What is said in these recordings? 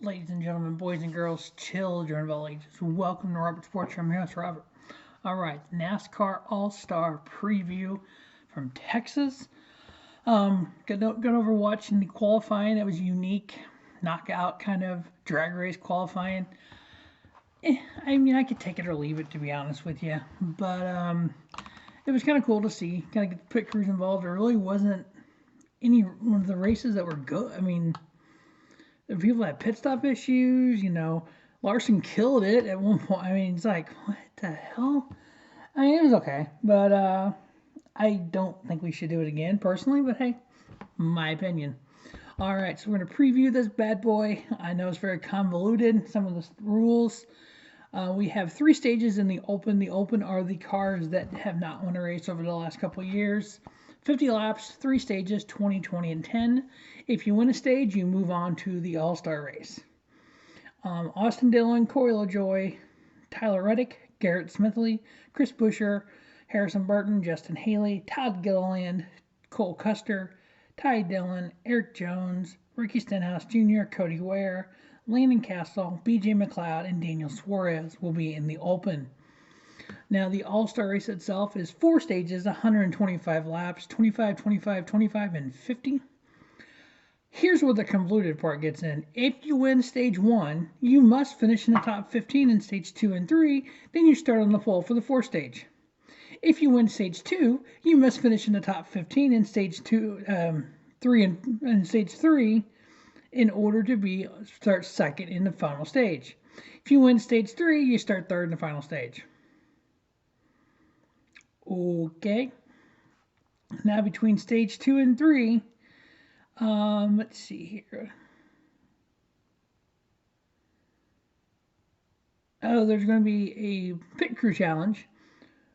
Ladies and gentlemen, boys and girls, children of all ages, welcome to Robert Sports. I'm your host, Robert. All right, NASCAR All-Star preview from Texas. Got over watching the qualifying. It was unique, knockout kind of drag race qualifying. I mean, I could take it or leave it, to be honest with you. But it was kind of cool to see, kind of get the pit crews involved. There really wasn't any one of the races that were good. I mean, the people had pit stop issues. Larson killed it at one point. I mean, it's like, what the hell? I mean, it was okay, but I don't think we should do it again personally. But hey, my opinion. All right, so we're gonna preview this bad boy. I know it's very convoluted. Some of the rules. We have 3 stages in the Open. The Open are the cars that have not won a race over the last couple of years. 50 laps, 3 stages, 20, 20, and 10. If you win a stage, you move on to the All-Star race. Austin Dillon, Corey LaJoy, Tyler Reddick, Garrett Smithley, Chris Buescher, Harrison Burton, Justin Haley, Todd Gilliland, Cole Custer, Ty Dillon, Eric Jones, Ricky Stenhouse Jr., Cody Ware, Landon Castle, BJ McLeod, and Daniel Suarez will be in the Open. Now, the All-Star race itself is 4 stages, 125 laps, 25, 25, 25, and 50. Here's where the convoluted part gets in. If you win stage 1, you must finish in the top 15 in stage 2 and 3, then you start on the pole for the 4th stage. If you win stage 2, you must finish in the top 15 in stage 2, 3 and stage 3 in order to start second in the final stage. If you win stage 3, you start third in the final stage. Okay. Now between stage 2 and 3, let's see here. Oh, there's going to be a pit crew challenge.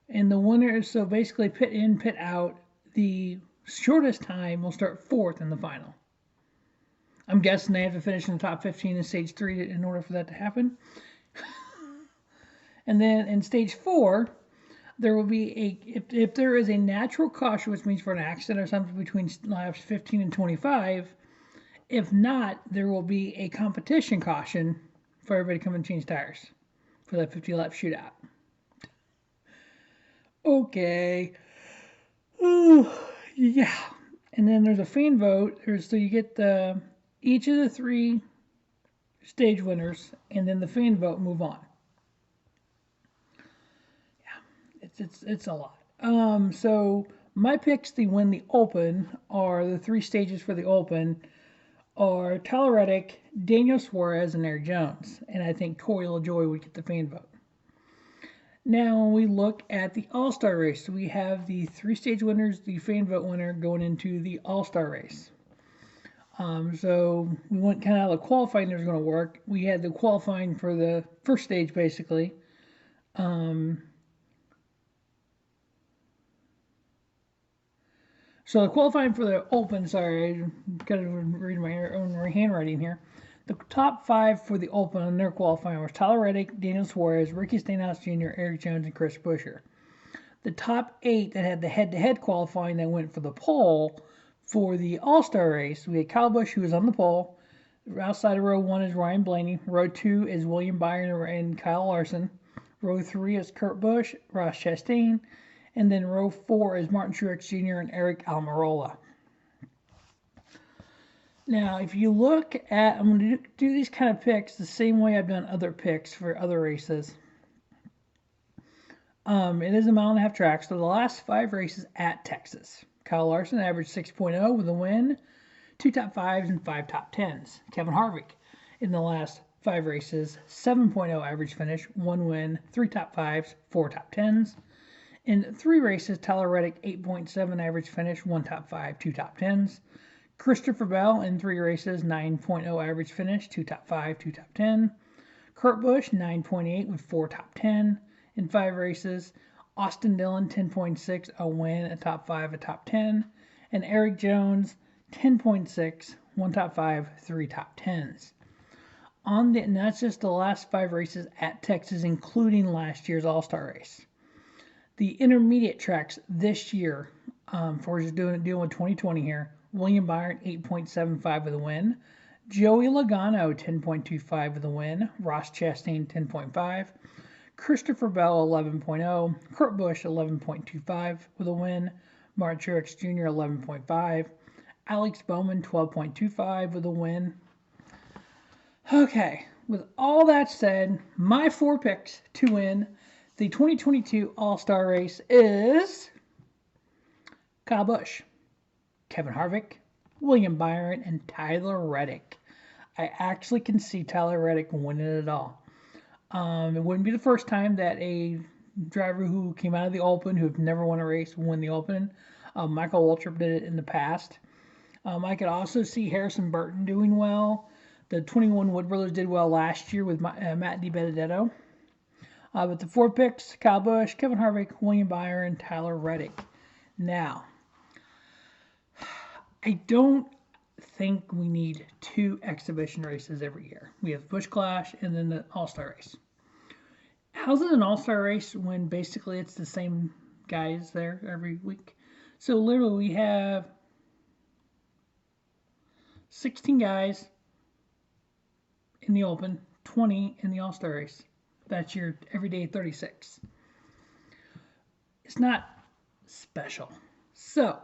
And the winner, so basically pit in, pit out, the shortest time will start 4th in the final. I'm guessing they have to finish in the top 15 in stage 3 in order for that to happen. And then in stage 4, there will be if there is a natural caution, which means for an accident or something between laps 15 and 25. If not, there will be a competition caution for everybody to come and change tires for that 50-lap shootout. Okay. Ooh, yeah. And then there's a fan vote. So you get each of the 3 stage winners, and then the fan vote move on. It's a lot. So my picks to win the Open are the 3 stages for the Open are Tyler Reddick, Daniel Suarez, and Eric Jones. And I think Corey LaJoy would get the fan vote. Now, when we look at the All-Star race, we have the 3 stage winners, the fan vote winner going into the All-Star race. So we went kind of how the qualifying was going to work. We had the qualifying for the first stage, basically. So the qualifying for the Open, sorry, I got to read my own handwriting here. The top 5 for the Open on their qualifying was Tyler Reddick, Daniel Suarez, Ricky Stenhouse Jr., Eric Jones, and Chris Buescher. The top 8 that had the head-to-head qualifying that went for the pole for the All-Star race, we had Kyle Busch, who was on the pole. Outside of row 1 is Ryan Blaney. Row 2 is William Byron and Kyle Larson. Row 3 is Kurt Busch, Ross Chastain. And then row 4 is Martin Truex Jr. and Eric Almirola. Now, if you look at, I'm going to do these kind of picks the same way I've done other picks for other races. It is a 1.5-mile track, so the last 5 races at Texas. Kyle Larson averaged 6.0 with a win, 2 top 5s and 5 top 10s. Kevin Harvick in the last 5 races, 7.0 average finish, 1 win, 3 top 5s, 4 top 10s. In 3 races, Tyler Reddick, 8.7 average finish, 1 top 5, 2 top 10s. Christopher Bell in 3 races, 9.0 average finish, 2 top 5, 2 top 10. Kurt Busch, 9.8 with 4 top 10 in 5 races. Austin Dillon, 10.6, a win, a top 5, a top 10. And Eric Jones, 10.6, 1 top 5, 3 top 10s. And that's just the last 5 races at Texas, including last year's All-Star race. The intermediate tracks this year, for just dealing with 2020 here, William Byron, 8.75 with a win. Joey Logano, 10.25 with the win. Ross Chastain, 10.5. Christopher Bell, 11.0. Kurt Busch, 11.25 with a win. Martin Truex Jr., 11.5. Alex Bowman, 12.25 with a win. Okay, with all that said, my 4 picks to win the 2022 All-Star Race is Kyle Busch, Kevin Harvick, William Byron, and Tyler Reddick. I actually can see Tyler Reddick winning it all. It wouldn't be the first time that a driver who came out of the Open, who have never won a race, will win the Open. Michael Waltrip did it in the past. I could also see Harrison Burton doing well. The 21 Wood Brothers did well last year with Matt DiBenedetto. But the 4 picks, Kyle Busch, Kevin Harvick, William Byron, Tyler Reddick. Now, I don't think we need 2 exhibition races every year. We have Busch Clash and then the All-Star Race. How's it an All-Star Race when basically it's the same guys there every week? So literally we have 16 guys in the Open, 20 in the All-Star Race. That's your everyday 36. It's not special. So,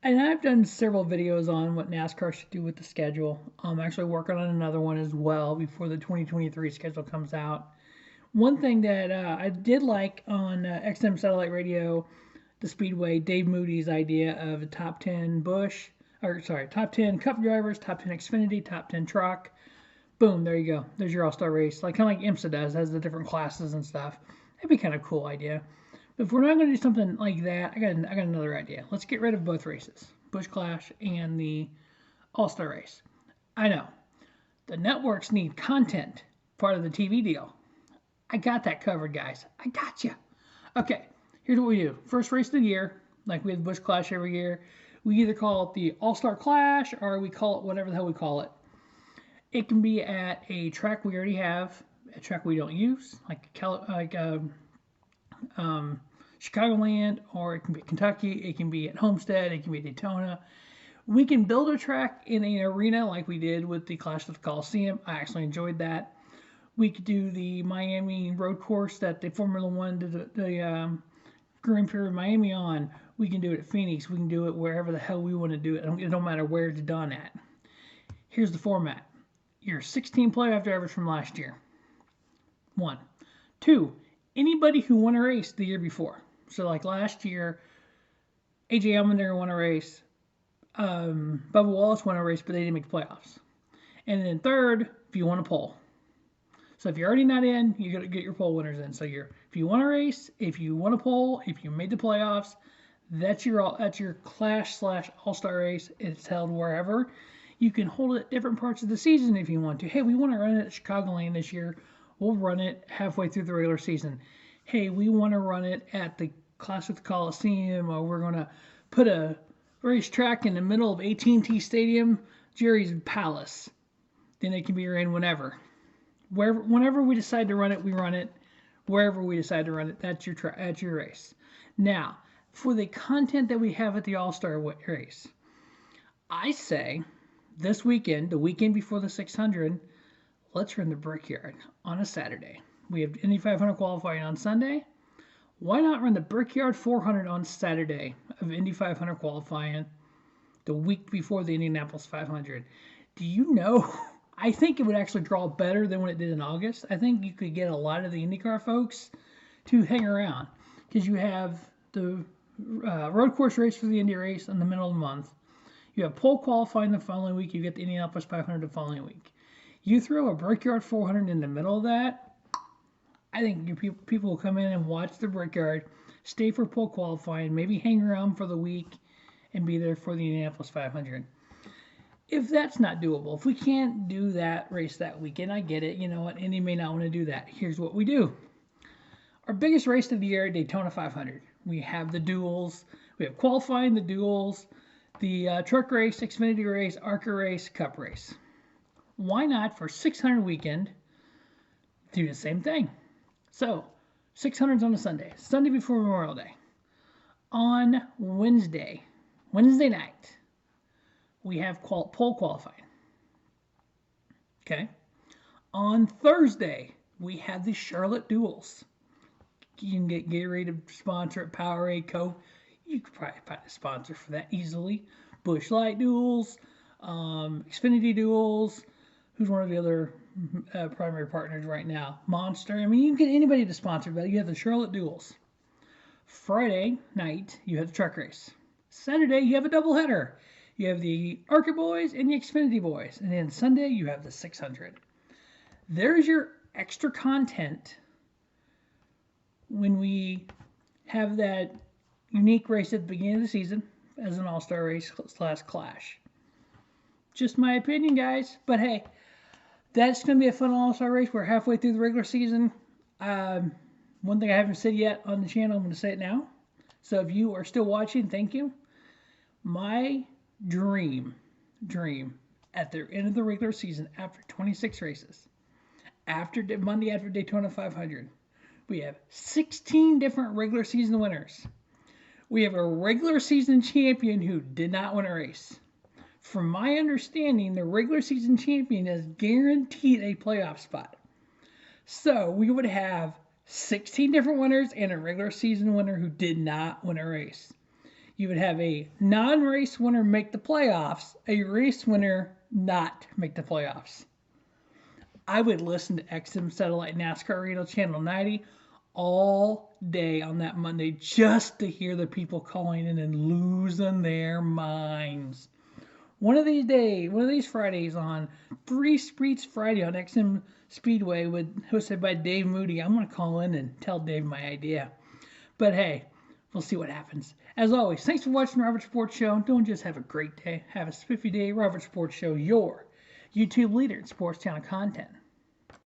and I've done several videos on what NASCAR should do with the schedule. I'm actually working on another one as well before the 2023 schedule comes out. One thing that I did like on XM Satellite Radio, the Speedway, Dave Moody's idea of a top 10 top 10 Cup drivers, top 10 Xfinity, top 10 truck. Boom, there you go. There's your All-Star race. Like kind of like IMSA does, has the different classes and stuff. That'd be kind of a cool idea. But if we're not going to do something like that, I got another idea. Let's get rid of both races, Busch Clash and the All-Star race. I know the networks need content, part of the TV deal. I got that covered, guys. I got you. Okay, here's what we do. First race of the year, like we have Busch Clash every year, we either call it the All-Star Clash or we call it whatever the hell we call it. It can be at a track we already have, a track we don't use, like Chicagoland, or it can be Kentucky, it can be at Homestead, it can be Daytona. We can build a track in an arena like we did with the Clash of the Coliseum. I actually enjoyed that. We could do the Miami road course that the Formula One did the Grand Prix of Miami on. We can do it at Phoenix. We can do it wherever the hell we want to do it. It don't matter where it's done at. Here's the format. Your 16 playoff drivers from last year. 1. 2. Anybody who won a race the year before. So like last year, AJ Allmendinger won a race. Bubba Wallace won a race, but they didn't make the playoffs. And then 3rd, if you won a pole. So if you're already not in, you got to get your pole winners in. So if you won a race, if you won a pole, if you made the playoffs, that's your Clash / All-Star race. It's held wherever. You can hold it at different parts of the season if you want to. Hey, we want to run it at Chicagoland this year. We'll run it halfway through the regular season. Hey, we want to run it at the Clash of the Coliseum, or we're going to put a racetrack in the middle of AT&T Stadium, Jerry's Palace. Then it can be ran whenever. Whenever we decide to run it, we run it. Wherever we decide to run it, that's your race. Now, for the content that we have at the All-Star race, I say this weekend, the weekend before the 600, let's run the Brickyard on a Saturday. We have Indy 500 qualifying on Sunday. Why not run the Brickyard 400 on Saturday of Indy 500 qualifying the week before the Indianapolis 500? Do you know? I think it would actually draw better than when it did in August. I think you could get a lot of the IndyCar folks to hang around because you have the road course race for the Indy race in the middle of the month. You have pole qualifying the following week. You get the Indianapolis 500 the following week. You throw a Brickyard 400 in the middle of that, I think people will come in and watch the Brickyard, stay for pole qualifying, maybe hang around for the week, and be there for the Indianapolis 500. If that's not doable, if we can't do that race that weekend, I get it. You know what? Indy may not want to do that. Here's what we do. Our biggest race of the year, Daytona 500. We have the Duels. We have qualifying, the Duels, the truck race, Xfinity race, ARCA race, Cup race. Why not, for 600 weekend, do the same thing? So, 600's on a Sunday. Sunday before Memorial Day. On Wednesday night, we have pole qualifying. Okay. On Thursday, we have the Charlotte Duels. You can get Gatorade to sponsor it, Powerade, Coke. You could probably find a sponsor for that easily. Busch Light Duels, Xfinity Duels. Who's one of the other primary partners right now? Monster. I mean, you can get anybody to sponsor, but you have the Charlotte Duels. Friday night, you have the truck race. Saturday, you have a doubleheader. You have the ARCA boys and the Xfinity boys. And then Sunday, you have the 600. There's your extra content when we have that unique race at the beginning of the season as an all-star race / clash. Just my opinion, guys. But hey, that's going to be a fun all-star race. We're halfway through the regular season. One thing I haven't said yet on the channel, I'm going to say it now. So if you are still watching, thank you. My dream at the end of the regular season, after 26 races, Monday after Daytona 500, we have 16 different regular season winners. We have a regular season champion who did not win a race. From my understanding, the regular season champion is guaranteed a playoff spot. So we would have 16 different winners and a regular season winner who did not win a race. You would have a non-race winner make the playoffs, a race winner not make the playoffs. I would listen to XM Satellite NASCAR Radio Channel 90 all day on that Monday just to hear the people calling in and losing their minds. One of these Fridays on 3 Streets Friday on XM Speedway, hosted by Dave Moody, I'm going to call in and tell Dave my idea. But hey, we'll see what happens. As always, thanks for watching the Robert Sports Show. Don't just have a great day, have a spiffy day. Robert Sports Show, your YouTube leader in sports channel content.